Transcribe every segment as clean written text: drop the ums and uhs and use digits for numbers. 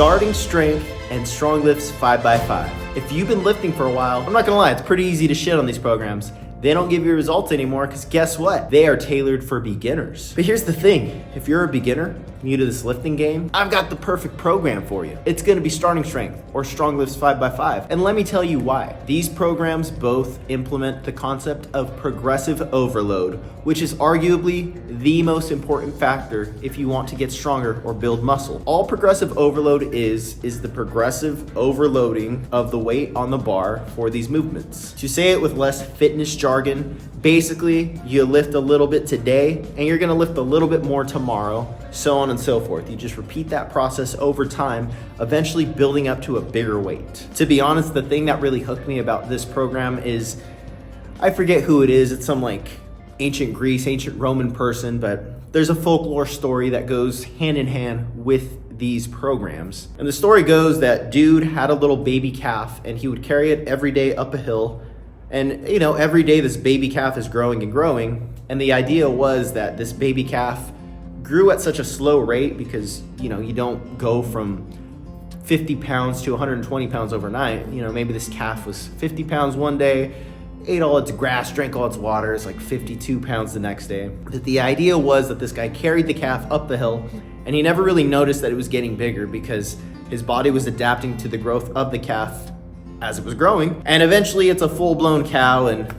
Starting Strength and Stronglifts 5x5. If you've been lifting for a while, I'm not gonna lie, it's pretty easy to shit on these programs. They don't give you results anymore because guess what? They are tailored for beginners. But here's the thing, if you're a beginner, new to this lifting game, I've got the perfect program for you. It's gonna be Starting Strength or Stronglifts 5x5. And let me tell you why. These programs both implement the concept of progressive overload, which is arguably the most important factor if you want to get stronger or build muscle. All progressive overload is the progressive overloading of the weight on the bar for these movements. To say it with less fitness jargon, basically you lift a little bit today and you're gonna lift a little bit more tomorrow, so on and so forth. You just repeat that process over time, eventually building up to a bigger weight. To be honest, the thing that really hooked me about this program is, I forget who it is, it's some like ancient Greece, ancient Roman person, but there's a folklore story that goes hand in hand with these programs. And the story goes that dude had a little baby calf and he would carry it every day up a hill. And you know, every day this baby calf is growing and growing. And the idea was that this baby calf grew at such a slow rate because, you know, you don't go from 50 pounds to 120 pounds overnight. You know, maybe this calf was 50 pounds one day, ate all its grass, drank all its water, it's like 52 pounds the next day. But the idea was that this guy carried the calf up the hill and he never really noticed that it was getting bigger because his body was adapting to the growth of the calf as it was growing. And eventually it's a full-blown cow and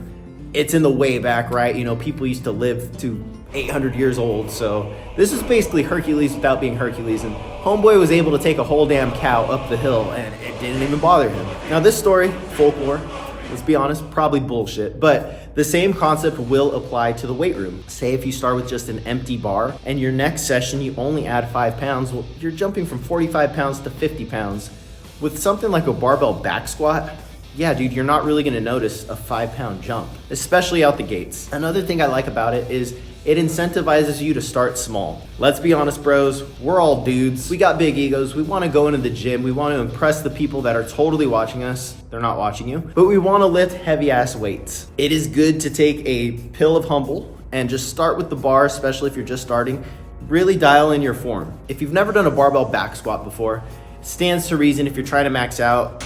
it's in the way back, right? You know, people used to live to 800 years old. So this is basically Hercules without being Hercules. And homeboy was able to take a whole damn cow up the hill and it didn't even bother him. Now this story, folklore, let's be honest, probably bullshit, but the same concept will apply to the weight room. Say if you start with just an empty bar and your next session you only add 5 pounds, well, you're jumping from 45 pounds to 50 pounds. With something like a barbell back squat, yeah, dude, you're not really gonna notice a 5-pound jump, especially out the gates. Another thing I like about it is it incentivizes you to start small. Let's be honest, bros, we're all dudes. We got big egos. We wanna go into the gym. We wanna impress the people that are totally watching us. They're not watching you, but we wanna lift heavy ass weights. It is good to take a pill of humble and just start with the bar, especially if you're just starting. Really dial in your form. If you've never done a barbell back squat before, it stands to reason if you're trying to max out,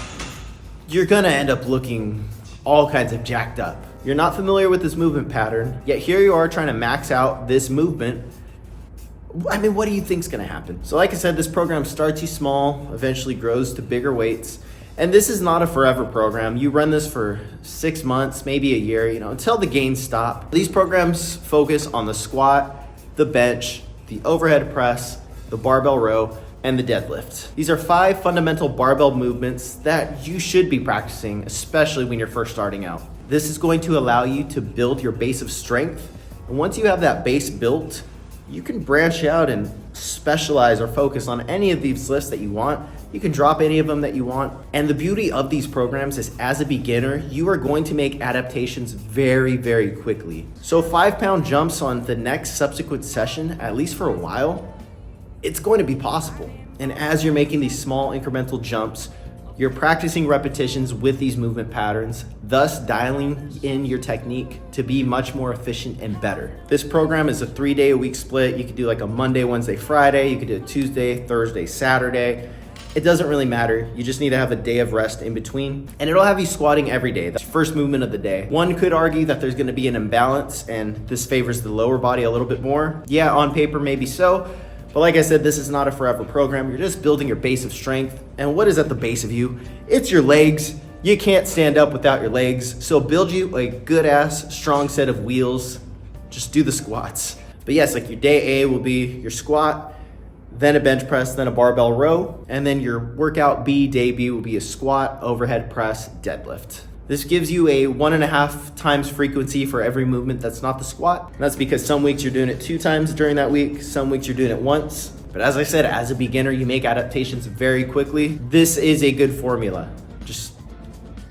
you're gonna end up looking all kinds of jacked up. You're not familiar with this movement pattern, yet here you are trying to max out this movement. I mean, what do you think's gonna happen? So like I said, this program starts you small, eventually grows to bigger weights. And this is not a forever program. You run this for 6 months, maybe a year, you know, until the gains stop. These programs focus on the squat, the bench, the overhead press, the barbell row, and the deadlift. These are 5 fundamental barbell movements that you should be practicing, especially when you're first starting out. This is going to allow you to build your base of strength. And once you have that base built, you can branch out and specialize or focus on any of these lifts that you want. You can drop any of them that you want. And the beauty of these programs is as a beginner, you are going to make adaptations very, very quickly. So 5-pound jumps on the next subsequent session, at least for a while, it's going to be possible. And as you're making these small incremental jumps, you're practicing repetitions with these movement patterns, thus dialing in your technique to be much more efficient and better. This program is a 3-day-a-week split. You could do like a Monday, Wednesday, Friday. You could do a Tuesday, Thursday, Saturday. It doesn't really matter. You just need to have a day of rest in between. And it'll have you squatting every day. That's the first movement of the day. One could argue that there's gonna be an imbalance and this favors the lower body a little bit more. Yeah, on paper, maybe so. But like I said, this is not a forever program. You're just building your base of strength. And what is at the base of you? It's your legs. You can't stand up without your legs. So build you a good ass, strong set of wheels. Just do the squats. But yes, like your day A will be your squat, then a bench press, then a barbell row. And then your workout B, day B will be a squat, overhead press, deadlift. This gives you a 1.5 times frequency for every movement that's not the squat. And that's because some weeks you're doing it 2 times during that week, some weeks you're doing it once. But as I said, as a beginner, you make adaptations very quickly. This is a good formula. Just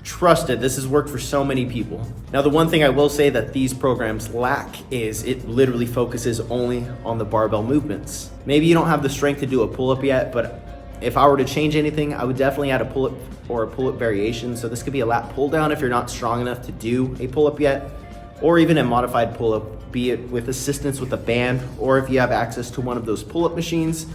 trust it. This has worked for so many people. Now, the one thing I will say that these programs lack is it literally focuses only on the barbell movements. Maybe you don't have the strength to do a pull-up yet, but if I were to change anything, I would definitely add a pull-up or a pull-up variation. So this could be a lat pull-down if you're not strong enough to do a pull-up yet, or even a modified pull-up, be it with assistance with a band, or if you have access to one of those pull-up machines,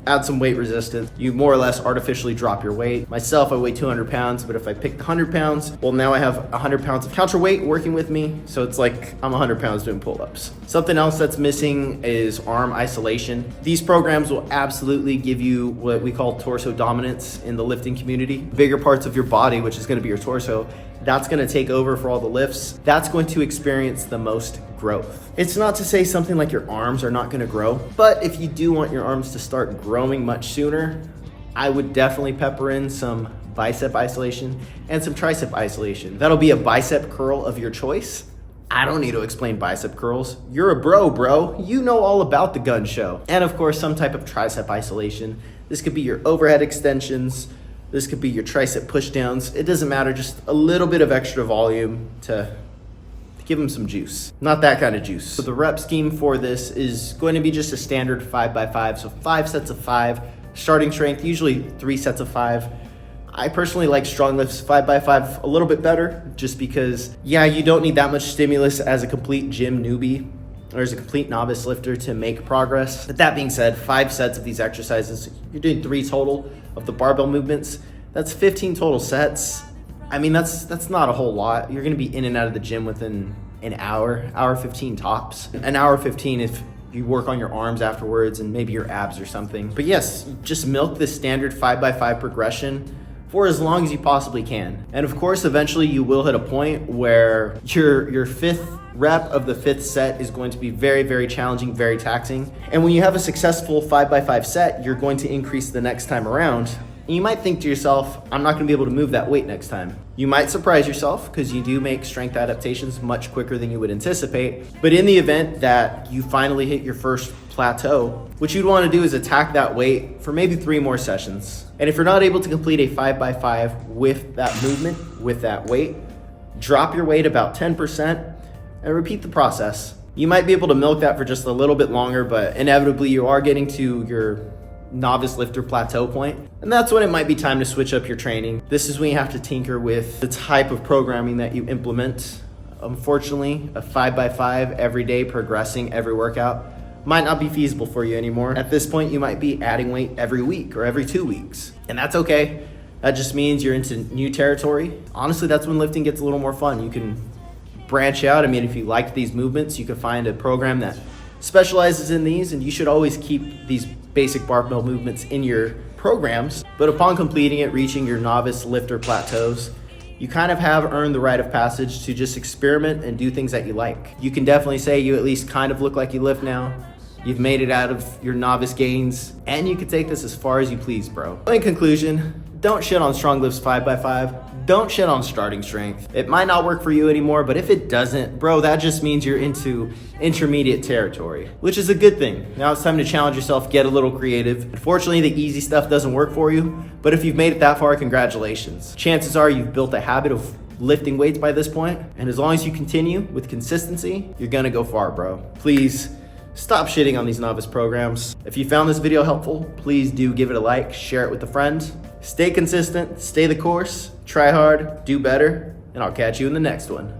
add some weight resistance. You more or less artificially drop your weight. Myself, I weigh 200 pounds, but if I pick 100 pounds, well, now I have 100 pounds of counterweight working with me. So it's like I'm 100 pounds doing pull-ups. Something else that's missing is arm isolation. These programs will absolutely give you what we call torso dominance in the lifting community. Bigger parts of your body, which is going to be your torso, that's going to take over for all the lifts. That's going to experience the most growth. It's not to say something like your arms are not going to grow, but if you do want your arms to start growing much sooner, I would definitely pepper in some bicep isolation and some tricep isolation. That'll be a bicep curl of your choice. I don't need to explain bicep curls. You're a bro. You know all about the gun show. And of course, some type of tricep isolation. This could be your overhead extensions. This could be your tricep pushdowns. It doesn't matter, just a little bit of extra volume to give them some juice. Not that kind of juice. So the rep scheme for this is going to be just a standard 5x5. So 5 sets of 5, starting strength, usually 3 sets of 5. I personally like Stronglifts 5x5 a little bit better, just because, yeah, you don't need that much stimulus as a complete gym newbie or as a complete novice lifter to make progress. But that being said, 5 sets of these exercises, you're doing 3 total of the barbell movements. That's 15 total sets. I mean, that's not a whole lot. You're gonna be in and out of the gym within an hour 15 tops. An hour 15 if you work on your arms afterwards and maybe your abs or something. But yes, just milk this standard 5x5 progression for as long as you possibly can. And of course, eventually you will hit a point where your 5th rep of the 5th set is going to be very, very challenging, very taxing. And when you have a successful 5x5 set, you're going to increase the next time around. And you might think to yourself, I'm not gonna be able to move that weight next time. You might surprise yourself because you do make strength adaptations much quicker than you would anticipate. But in the event that you finally hit your first plateau, what you'd wanna do is attack that weight for maybe 3 more sessions. And if you're not able to complete a 5x5 with that movement, with that weight, drop your weight about 10% and repeat the process. You might be able to milk that for just a little bit longer, but inevitably you are getting to your novice lifter plateau point. And that's when it might be time to switch up your training. This is when you have to tinker with the type of programming that you implement. Unfortunately, a 5x5 every day progressing every workout might not be feasible for you anymore. At this point, you might be adding weight every week or every 2 weeks. And that's okay. That just means you're into new territory. Honestly, that's when lifting gets a little more fun. You can branch out. I mean, if you like these movements, you can find a program that specializes in these, and you should always keep these basic barbell movements in your programs. But upon completing it, reaching your novice lifter plateaus, you kind of have earned the rite of passage to just experiment and do things that you like. You can definitely say you at least kind of look like you lift now. You've made it out of your novice gains, and you can take this as far as you please, bro. In conclusion, don't shit on Stronglifts 5x5. Don't shit on starting strength. It might not work for you anymore, but if it doesn't, bro, that just means you're into intermediate territory, which is a good thing. Now it's time to challenge yourself, get a little creative. Unfortunately, the easy stuff doesn't work for you, but if you've made it that far, congratulations. Chances are you've built a habit of lifting weights by this point, and as long as you continue with consistency, you're gonna go far, bro. Please stop shitting on these novice programs. If you found this video helpful, please do give it a like, share it with a friend. Stay consistent, stay the course, try hard, do better, and I'll catch you in the next one.